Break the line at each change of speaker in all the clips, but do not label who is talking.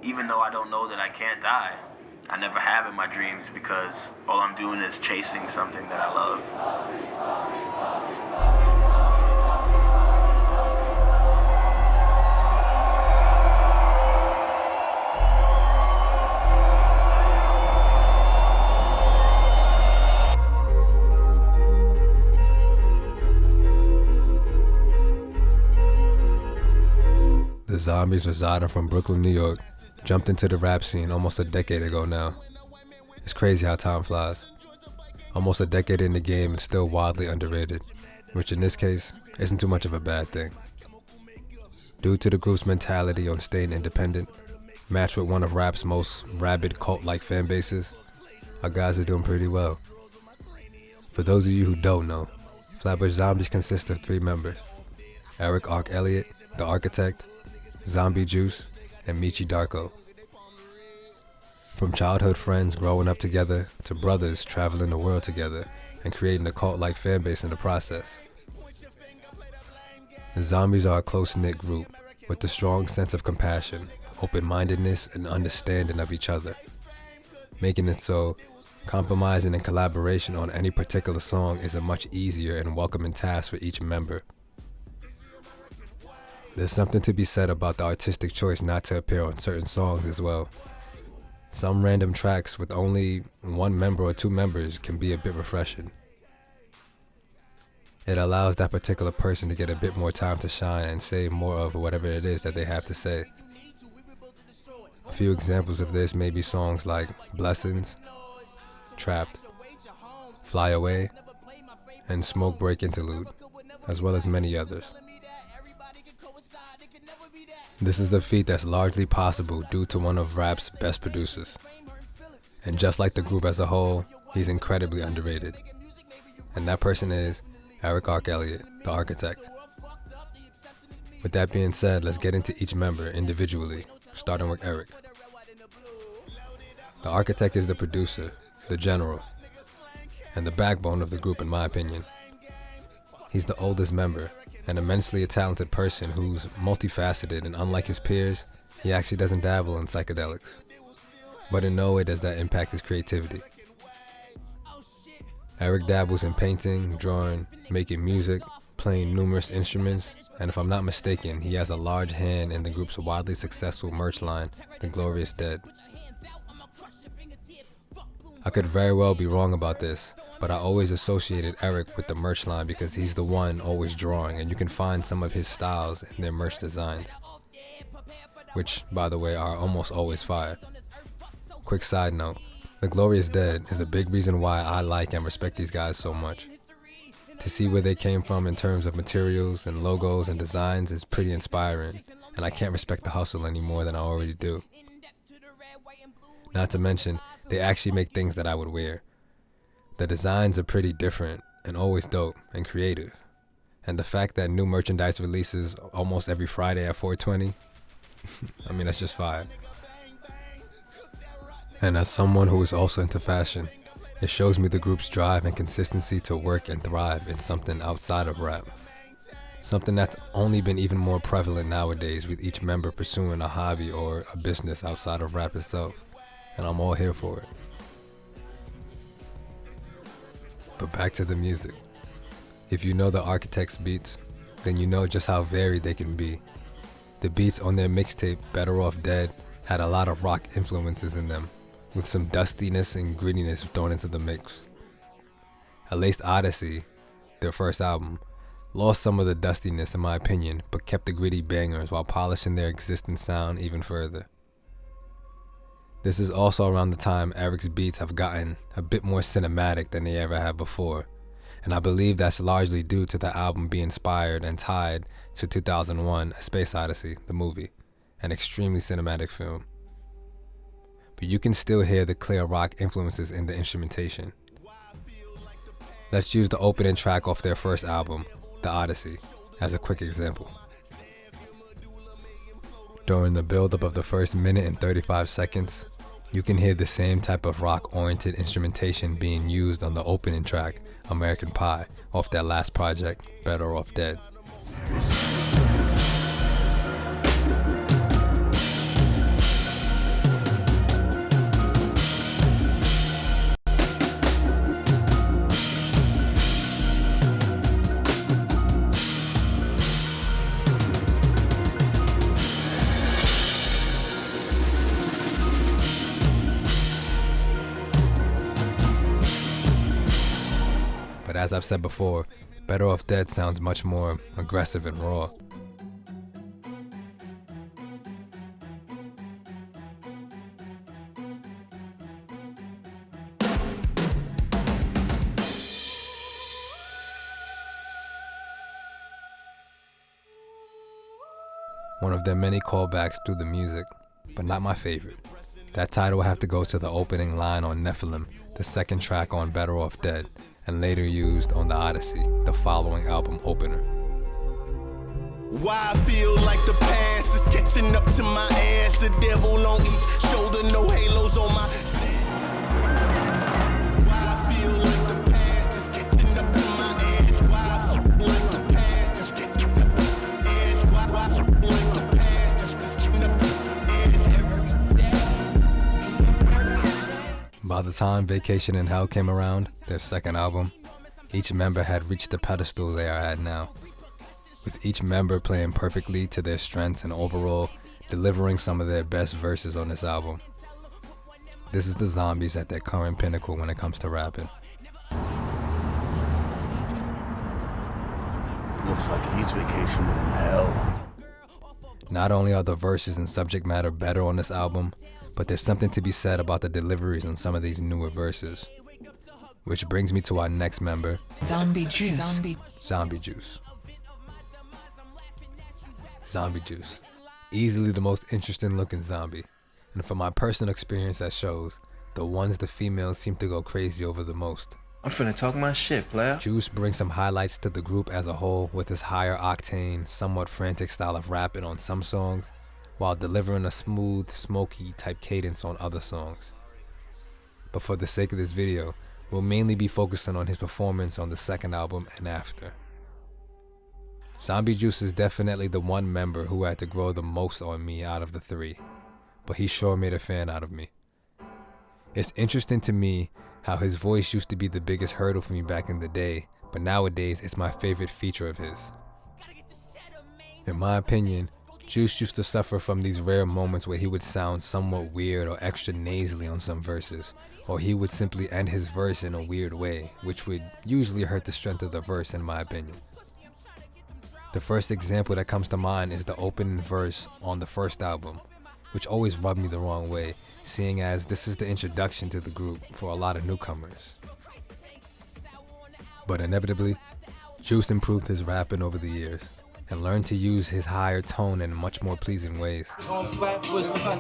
even though I don't know that I can't die. I never have in my dreams because all I'm doing is chasing something that I love.
The Zombies, residing from Brooklyn, New York, jumped into the rap scene almost a decade ago now. It's crazy how time flies. Almost a decade in the game and still wildly underrated, which in this case isn't too much of a bad thing. Due to the group's mentality on staying independent, matched with one of rap's most rabid cult-like fan bases, our guys are doing pretty well. For those of you who don't know, Flatbush Zombies consist of 3 members: Eric Ark Elliott, the architect, Zombie Juice, and Meechy Darko. From childhood friends growing up together to brothers traveling the world together and creating a cult-like fan base in the process. The Zombies are a close-knit group with a strong sense of compassion, open-mindedness, and understanding of each other, making it so compromising and collaboration on any particular song is a much easier and welcoming task for each member. There's something to be said about the artistic choice not to appear on certain songs as well. Some random tracks with only one member or 2 members can be a bit refreshing. It allows that particular person to get a bit more time to shine and say more of whatever it is that they have to say. A few examples of this may be songs like Blessings, Trapped, Fly Away, and Smoke Break Interlude, as well as many others. This is a feat that's largely possible due to one of rap's best producers. And just like the group as a whole, he's incredibly underrated. And that person is Eric Ark Elliott, the architect. With that being said, let's get into each member individually, starting with Eric. The architect is the producer, the general, and the backbone of the group in my opinion. He's the oldest member, an immensely talented person who's multifaceted, and unlike his peers, he actually doesn't dabble in psychedelics. But in no way does that impact his creativity. Eric dabbles in painting, drawing, making music, playing numerous instruments, and if I'm not mistaken, he has a large hand in the group's wildly successful merch line, The Glorious Dead. I could very well be wrong about this, but I always associated Eric with the merch line because he's the one always drawing, and you can find some of his styles in their merch designs, which, by the way, are almost always fire. Quick side note, The Glorious Dead is a big reason why I like and respect these guys so much. To see where they came from in terms of materials and logos and designs is pretty inspiring, and I can't respect the hustle any more than I already do. Not to mention, they actually make things that I would wear. The designs are pretty different and always dope and creative. And the fact that new merchandise releases almost every Friday at 420, I mean, that's just fire. And as someone who is also into fashion, it shows me the group's drive and consistency to work and thrive in something outside of rap. Something that's only been even more prevalent nowadays, with each member pursuing a hobby or a business outside of rap itself. And I'm all here for it. But back to the music. If you know the Architect's beats, then you know just how varied they can be. The beats on their mixtape, Better Off Dead, had a lot of rock influences in them, with some dustiness and grittiness thrown into the mix. At least Odyssey, their first album, lost some of the dustiness in my opinion, but kept the gritty bangers while polishing their existing sound even further. This is also around the time Eric's beats have gotten a bit more cinematic than they ever have before, and I believe that's largely due to the album being inspired and tied to 2001: A Space Odyssey, the movie, an extremely cinematic film. But you can still hear the clear rock influences in the instrumentation. Let's use the opening track off their first album, The Odyssey, as a quick example. During the build-up of the first minute and 35 seconds, you can hear the same type of rock-oriented instrumentation being used on the opening track, American Pie, off their last project, Better Off Dead. As I've said before, Better Off Dead sounds much more aggressive and raw. One of their many callbacks through the music, but not my favorite. That title will have to go to the opening line on Nephilim, the second track on Better Off Dead, and later used on The Odyssey, the following album opener.
Why I feel like the past is catching up to my ass. The devil on each shoulder, no halos on my. Why I feel like the past is catching up to my ass. Why I feel like the past is catching up to my ass. Why I feel like the past is catching up to my ass.
By the time Vacation in Hell came around, their second album, each member had reached the pedestal they are at now, with each member playing perfectly to their strengths and overall delivering some of their best verses on this album. This is the Zombies at their current pinnacle when it comes to rapping.
Looks like he's vacationing in hell.
Not only are the verses and subject matter better on this album, but there's something to be said about the deliveries on some of these newer verses. Which brings me to our next member,
Zombie Juice.
Zombie Juice. Zombie Juice. Easily the most interesting looking zombie. And from my personal experience at shows, the ones the females seem to go crazy over the most.
I'm finna talk my shit, player.
Juice brings some highlights to the group as a whole with his higher octane, somewhat frantic style of rapping on some songs, while delivering a smooth, smoky type cadence on other songs. But for the sake of this video, we'll mainly be focusing on his performance on the second album and after. Zombie Juice is definitely the one member who had to grow the most on me out of the three, but he sure made a fan out of me. It's interesting to me how his voice used to be the biggest hurdle for me back in the day, but nowadays it's my favorite feature of his. In my opinion, Juice used to suffer from these rare moments where he would sound somewhat weird or extra nasally on some verses, or he would simply end his verse in a weird way, which would usually hurt the strength of the verse in my opinion. The first example that comes to mind is the opening verse on the first album, which always rubbed me the wrong way, seeing as this is the introduction to the group for a lot of newcomers. But inevitably, Juice improved his rapping over the years and learned to use his higher tone in much more pleasing ways.
On Flatbush, I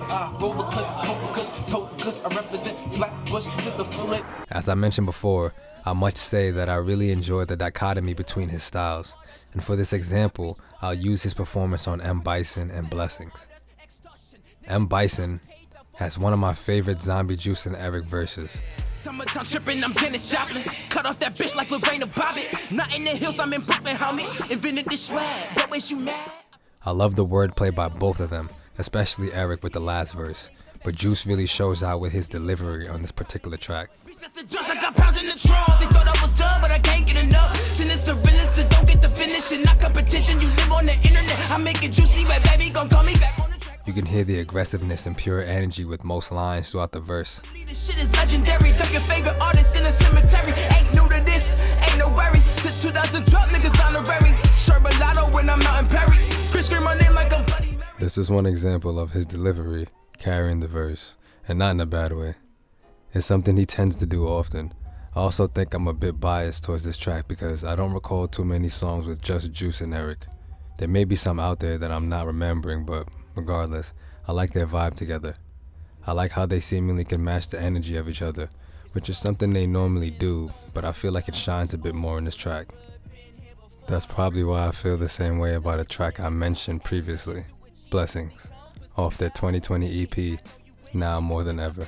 represent Flatbush to the fullest.
As I mentioned before, I must say that I really enjoyed the dichotomy between his styles, and for this example, I'll use his performance on M. Bison and Blessings. M. Bison has one of my favorite Zombie Juice and Eric verses.
Summertime tripping, I'm Janis Joplin. Cut off that bitch like Lorena Bobbitt. Not in the hills, I'm in Brooklyn, homie. Invented this swag, what was you mad?
I love the wordplay by both of them, especially Eric with the last verse, but Juice really shows out with his delivery on this particular track.
I got pounds in the trunk. They thought I was done, but I can't get enough. Sinister realist that don't get the finish and not competition. You live on the internet, I make it juicy, but baby gon' call me back on the track.
You can hear the aggressiveness and pure energy with most lines throughout the verse.
This shit is legendary. Duck your favorite artist in a cemetery. Ain't new to this, ain't no worry. Since 2012, niggas honorary. Sherbalato when I'm out in Perry. Chris scream my name like a Bloody Mary.
This is one example of his delivery carrying the verse, and not in a bad way. It's something he tends to do often. I also think I'm a bit biased towards this track because I don't recall too many songs with just Juice and Eric. There may be some out there that I'm not remembering, but regardless, I like their vibe together. I like how they seemingly can match the energy of each other, which is something they normally do, but I feel like it shines a bit more in this track. That's probably why I feel the same way about a track I mentioned previously, Blessings, off their 2020 EP, Now More Than Ever.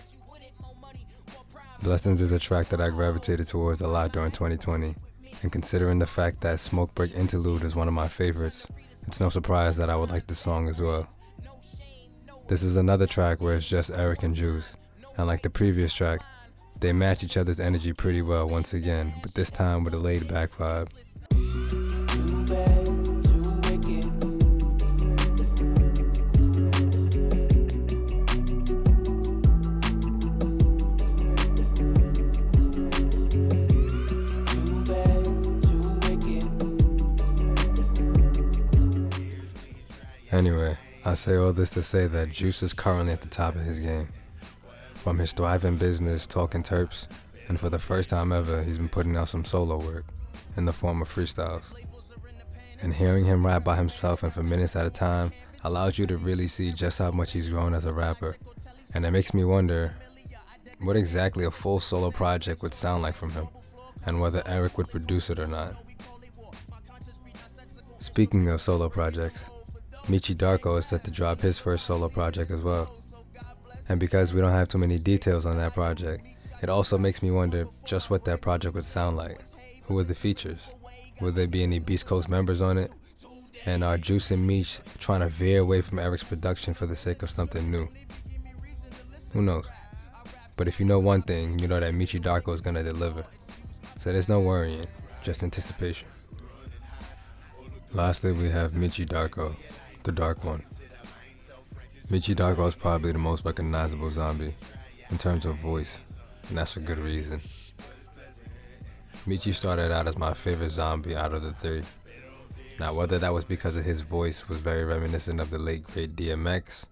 Blessings is a track that I gravitated towards a lot during 2020, and considering the fact that Smoke Break Interlude is one of my favorites, it's no surprise that I would like this song as well. This is another track where it's just Eric and Juice, and like the previous track, they match each other's energy pretty well once again, but this time with a laid back vibe. say all this to say that Juice is currently at the top of his game. From his thriving business, Talking Terps, and for the first time ever, he's been putting out some solo work in the form of freestyles. And hearing him rap by himself and for minutes at a time allows you to really see just how much he's grown as a rapper. And it makes me wonder what exactly a full solo project would sound like from him, and whether Eric would produce it or not. Speaking of solo projects, Meechy Darko is set to drop his first solo project as well. And because we don't have too many details on that project, it also makes me wonder just what that project would sound like. Who are the features? Will there be any Beast Coast members on it? And are Juice and Meech trying to veer away from Eric's production for the sake of something new? Who knows? But if you know one thing, you know that Meechy Darko is gonna deliver. So there's no worrying, just anticipation. Lastly, we have Meechy Darko, the Dark One. Meechy Darko is probably the most recognizable zombie in terms of voice, and that's for good reason. Meechy started out as my favorite zombie out of the three. Now, whether that was because of his voice was very reminiscent of the late great DMX,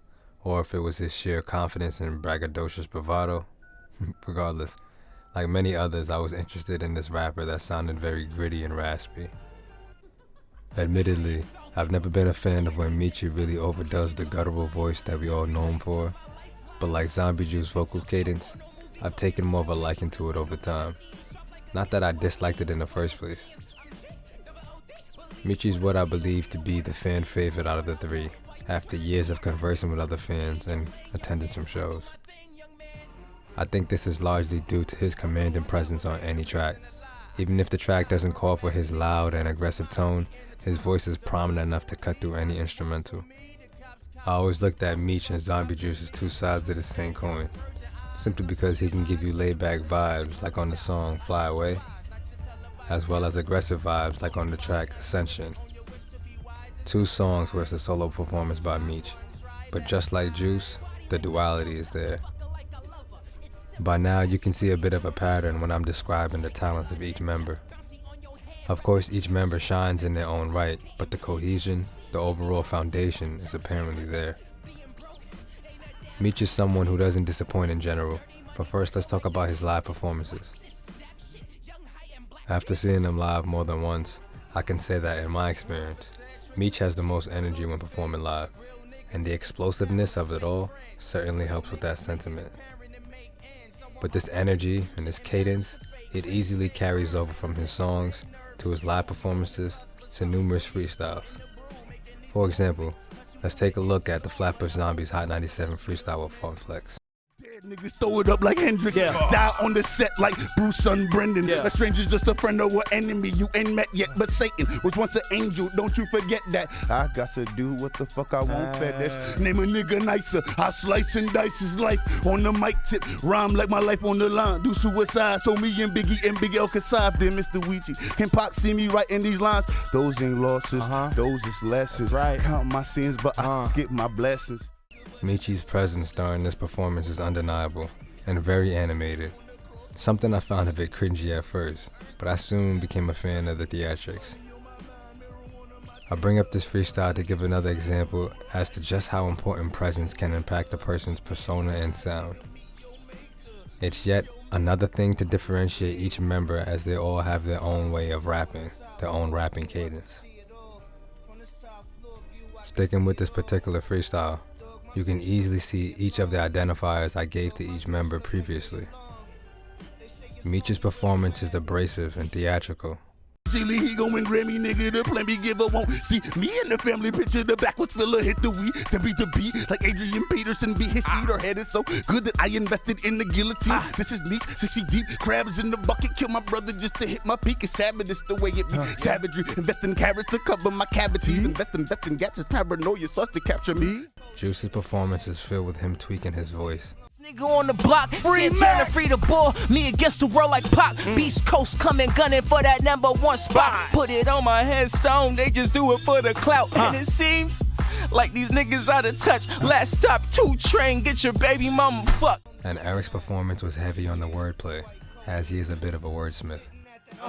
or if it was his sheer confidence and braggadocious bravado, regardless, like many others, I was interested in this rapper that sounded very gritty and raspy. Admittedly, I've never been a fan of when Meechy really overdoes the guttural voice that we all know him for, but like Zombie Juice's vocal cadence, I've taken more of a liking to it over time. Not that I disliked it in the first place. Meechy's what I believe to be the fan favorite out of the three, after years of conversing with other fans and attending some shows. I think this is largely due to his commanding presence on any track. Even if the track doesn't call for his loud and aggressive tone, his voice is prominent enough to cut through any instrumental. I always looked at Meech and Zombie Juice as two sides of the same coin, simply because he can give you laid-back vibes like on the song Fly Away, as well as aggressive vibes like on the track Ascension. Two songs where it's a solo performance by Meech, but just like Juice, the duality is there. By now you can see a bit of a pattern when I'm describing the talents of each member. Of course, each member shines in their own right, but the cohesion, the overall foundation is apparently there. Meech is someone who doesn't disappoint in general, but first let's talk about his live performances. After seeing him live more than once, I can say that in my experience, Meech has the most energy when performing live, and the explosiveness of it all certainly helps with that sentiment. But this energy and this cadence, it easily carries over from his songs to his live performances to numerous freestyles. For example, let's take a look at the Flatbush Zombies Hot 97 freestyle with Funk Flex.
Niggas throw it up like Hendrix. Die on the set like Bruce son Brendan. A stranger's just a friend or an enemy you ain't met yet. But Satan was once an angel, don't you forget that. I got to do what the fuck I want, fetish. Name a nigga nicer. I slice and dice his life on the mic tip. Rhyme like my life on the line. Do suicide so me and Biggie and Big L can side. Then Mr. Weezy. Can Pac see me writing these lines? Those ain't losses, those is lessons. Right. Count my sins, but I skip my blessings.
Meechy's presence during this performance is undeniable and very animated. Something I found a bit cringy at first, but I soon became a fan of the theatrics. I bring up this freestyle to give another example as to just how important presence can impact a person's persona and sound. It's yet another thing to differentiate each member as they all have their own way of rapping, their own rapping cadence. Sticking with this particular freestyle, you can easily see each of the identifiers I gave to each member previously. Meech's performance is abrasive and theatrical.
Silly, he going Grammy, nigga, the plenty giver won't see me in the family picture. The backwards filler hit the weed to beat the beat like Adrian Peterson beat his seat. Her head is so good that I invested in the guillotine. This is me, 6 feet deep, crabs in the bucket, kill my brother just to hit my peak. It's savage, it's the way it be. Savagery, invest in carrots to cover my cavities. Invest in gadgets, paranoia starts to capture me.
Juice's performance is filled with him tweaking his voice.
Nigga on the block, Santana free the ball, me against the world like Pac. Beast Coast coming gunning for that #1 spot. Put it on my headstone, they just do it for the clout. And it seems like these niggas out of touch. Last stop, 2 Train, get your baby mama fucked.
And Eric's performance was heavy on the wordplay, as he is a bit of a wordsmith.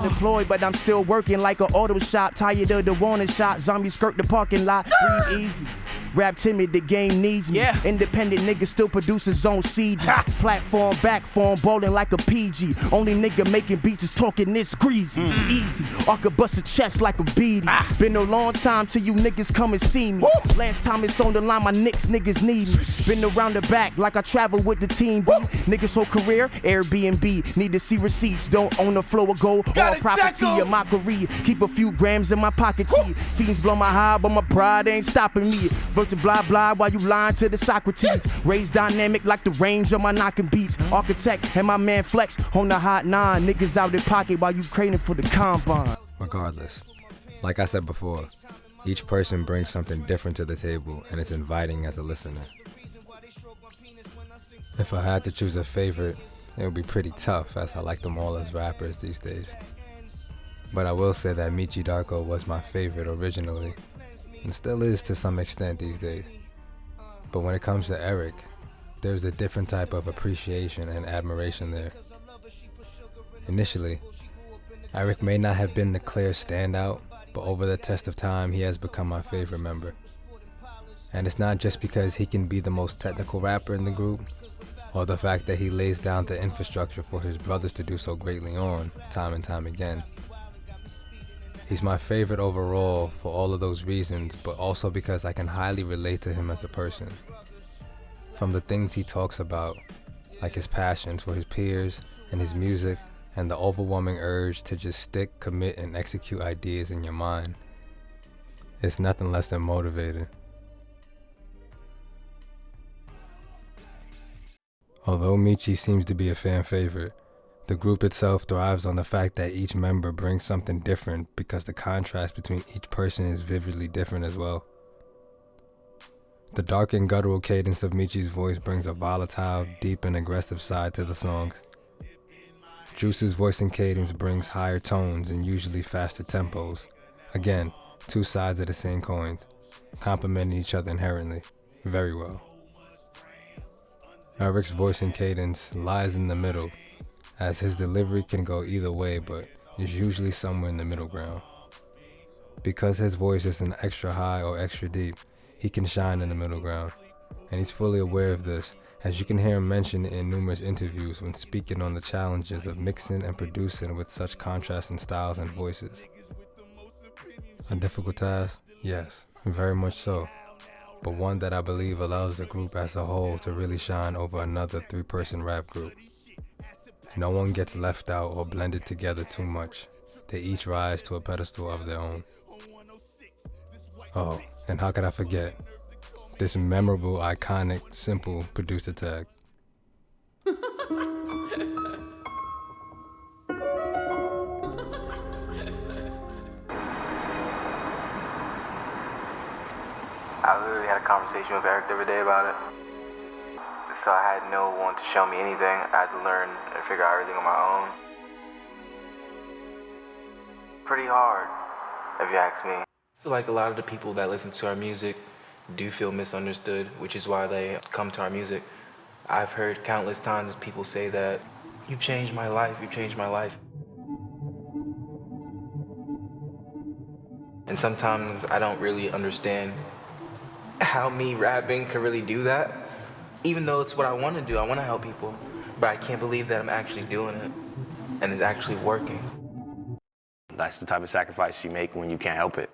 Deployed, but I'm still working like an auto shop. Tired of the warning shot. Zombie skirt the parking lot. Breathe easy. Rap timid, the game needs me.
Yeah.
Independent nigga still produce his own CD. Platform, back form, bowling like a PG. Only nigga making beats is talking this greasy. Easy, I could bust a chest like a beady. Been a long time till you niggas come and see me. Last time it's on the line, my niggas need me. Been around the back like I travel with the team. Niggas whole career, Airbnb. Need to see receipts, don't own a flow of gold. All property, a mockery. Keep a few grams in my pocket tee. Fiends blow my high, but my pride ain't stopping me. Vote to blah blah while you lying to the Socrates. Raised dynamic like the range of my knocking beats. Architect and my man Flex on the hot 9. Niggas out in pocket while you craning for the combine.
Regardless, like I said before, each person brings something different to the table and it's inviting as a listener. If I had to choose a favorite, it would be pretty tough as I like them all as rappers these days. But I will say that Meechy Darko was my favorite originally, and still is to some extent these days. But when it comes to Eric, there's a different type of appreciation and admiration there. Initially, Eric may not have been the clear standout, but over the test of time, he has become my favorite member. And it's not just because he can be the most technical rapper in the group, or the fact that he lays down the infrastructure for his brothers to do so greatly on, time and time again. He's my favorite overall for all of those reasons, but also because I can highly relate to him as a person. From the things he talks about, like his passion for his peers and his music, and the overwhelming urge to just stick, commit, and execute ideas in your mind. It's nothing less than motivating. Although Meechy seems to be a fan favorite, the group itself thrives on the fact that each member brings something different because the contrast between each person is vividly different as well. The dark and guttural cadence of Meechy's voice brings a volatile, deep and aggressive side to the songs. Juice's voice and cadence brings higher tones and usually faster tempos. Again, two sides of the same coin, complementing each other inherently, very well. Eric's voice and cadence lies in the middle, as his delivery can go either way but is usually somewhere in the middle ground. Because his voice isn't extra high or extra deep, he can shine in the middle ground, and he's fully aware of this, as you can hear him mention in numerous interviews when speaking on the challenges of mixing and producing with such contrasting styles and voices. A difficult task? Yes, very much so, but one that I believe allows the group as a whole to really shine over another 3-person rap group. No one gets left out or blended together too much. They each rise to a pedestal of their own. Oh, and how could I forget? This memorable, iconic, simple producer tag.
I literally had a conversation with Eric the other day about it. So I had no one to show me anything. I had to learn and figure out everything on my own. Pretty hard, if you ask me. I feel like a lot of the people that listen to our music do feel misunderstood, which is why they come to our music. I've heard countless times people say that, "You've changed my life, you've changed my life." And sometimes I don't really understand how me rapping could really do that. Even though it's what I want to do, I want to help people, but I can't believe that I'm actually doing it, and it's actually working.
That's the type of sacrifice you make when you can't help it.